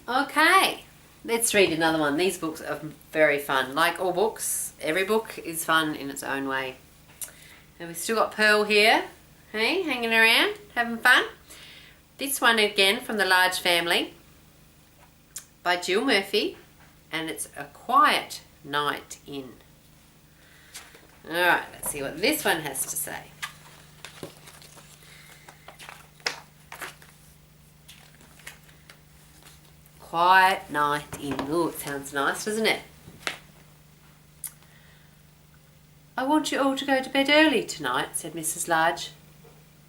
Okay, let's read another one. These books are very fun. Like all books, every book is fun in its own way. And we've still got Pearl here, hey, hanging around, having fun. This one again from The Large Family by Jill Murphy, and it's A Quiet Night In. Alright, let's see what this one has to say. Quiet Night In. Oh, it sounds nice, doesn't it? I want you all to go to bed early tonight, said Mrs. Large.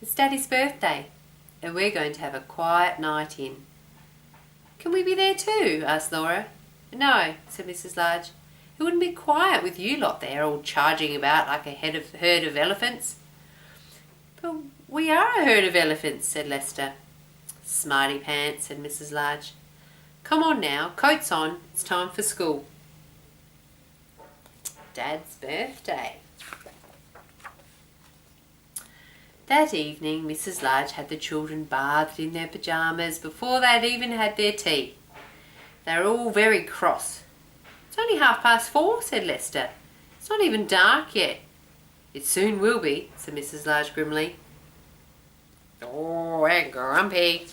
It's Daddy's birthday, and we're going to have a quiet night in. Can we be there too? Asked Laura. No, said Mrs. Large. It wouldn't be quiet with you lot there, all charging about like a herd of elephants. But we are a herd of elephants, said Lester. Smarty pants, said Mrs. Large. Come on now, coats on, it's time for school. Dad's birthday. That evening, Mrs. Large had the children bathed in their pyjamas before they'd even had their tea. They were all very cross. It's only 4:30, said Lester. It's not even dark yet. It soon will be, said Mrs. Large grimly. Oh, we're grumpy.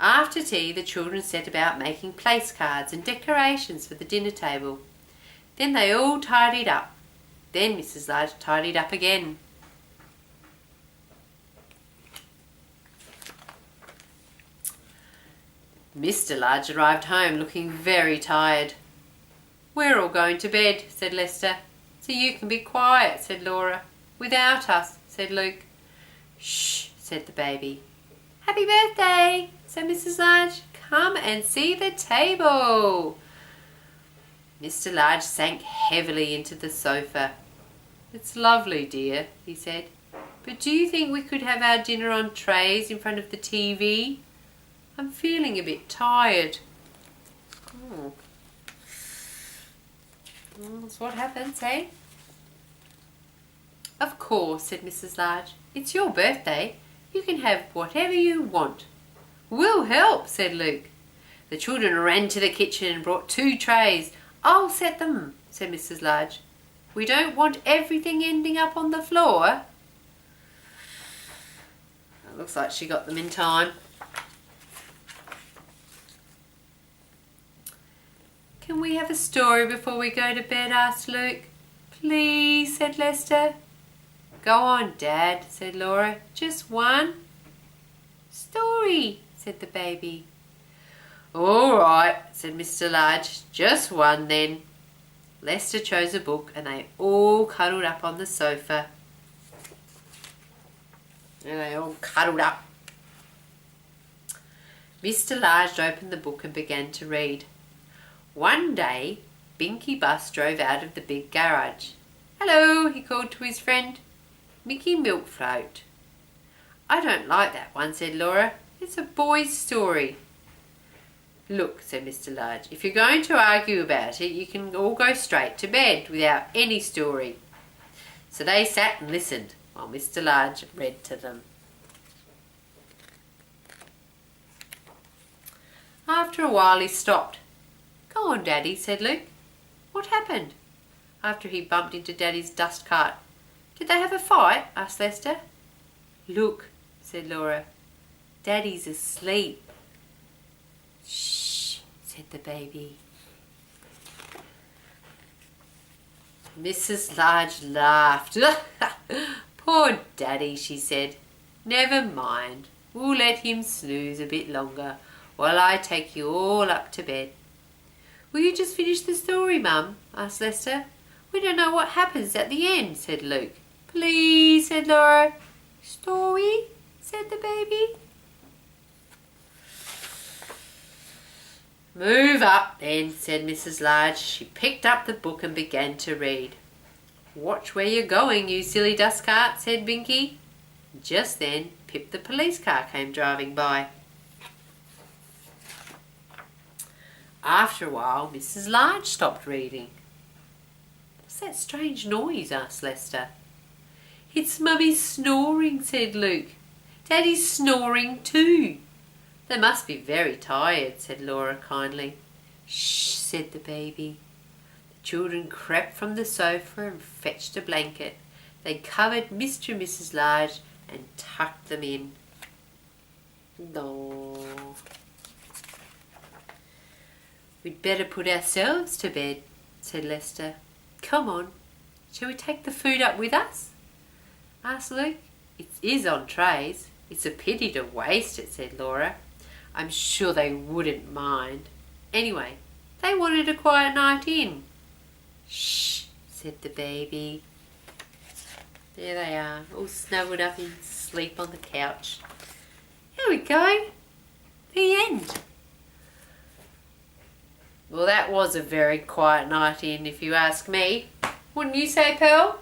After tea, the children set about making place cards and decorations for the dinner table. Then they all tidied up. Then Mrs. Large tidied up again. Mr. Large arrived home looking very tired. We're all going to bed, said Lester. So you can be quiet, said Laura. Without us, said Luke. Shh, said the baby. Happy birthday, said Mrs. Large. Come and see the table. Mr. Large sank heavily into the sofa. It's lovely, dear, he said. But do you think we could have our dinner on trays in front of the TV? I'm feeling a bit tired. Oh. That's what happens, eh? Of course, said Mrs. Large. It's your birthday. You can have whatever you want. We'll help, said Luke. The children ran to the kitchen and brought 2 trays. I'll set them, said Mrs. Large. We don't want everything ending up on the floor. It looks like she got them in time. Can we have a story before we go to bed? Asked Luke. Please, said Lester. Go on, Dad, said Laura. Just one. Story, said the baby. All right, said Mr. Large. Just one then. Lester chose a book and they all cuddled up on the sofa. And they all cuddled up. Mr. Large opened the book and began to read. One day, Binky Bus drove out of the big garage. Hello, he called to his friend. Mickey Milkfloat. I don't like that one, said Laura. It's a boy's story. Look, said Mr. Large, if you're going to argue about it, you can all go straight to bed without any story. So they sat and listened while Mr. Large read to them. After a while he stopped. Go on, Daddy, said Luke. What happened? After he bumped into Daddy's dust cart. Did they have a fight? Asked Lester. Look, said Laura. Daddy's asleep. Shh, said the baby. Mrs. Large laughed. Poor Daddy, she said. Never mind. We'll let him snooze a bit longer while I take you all up to bed. Will you just finish the story, Mum? Asked Lester. We don't know what happens at the end, said Luke. Please, said Laura. Story, said the baby. Move up then, said Mrs. Large. She picked up the book and began to read. Watch where you're going, you silly dust cart, said Binky. Just then, Pip the police car came driving by. After a while, Mrs. Large stopped reading. What's that strange noise? Asked Lester. It's Mummy's snoring, said Luke. Daddy's snoring too. They must be very tired, said Laura kindly. Shh, said the baby. The children crept from the sofa and fetched a blanket. They covered Mr. and Mrs. Large and tucked them in. No. We'd better put ourselves to bed, said Lester. Come on, shall we take the food up with us? Asked Luke. It is on trays. It's a pity to waste it, said Laura. I'm sure they wouldn't mind. Anyway, they wanted a quiet night in. Shh, said the baby. There they are, all snuggled up in sleep on the couch. Here we go. The end. Well, that was a very quiet night in, if you ask me. Wouldn't you say, Pearl?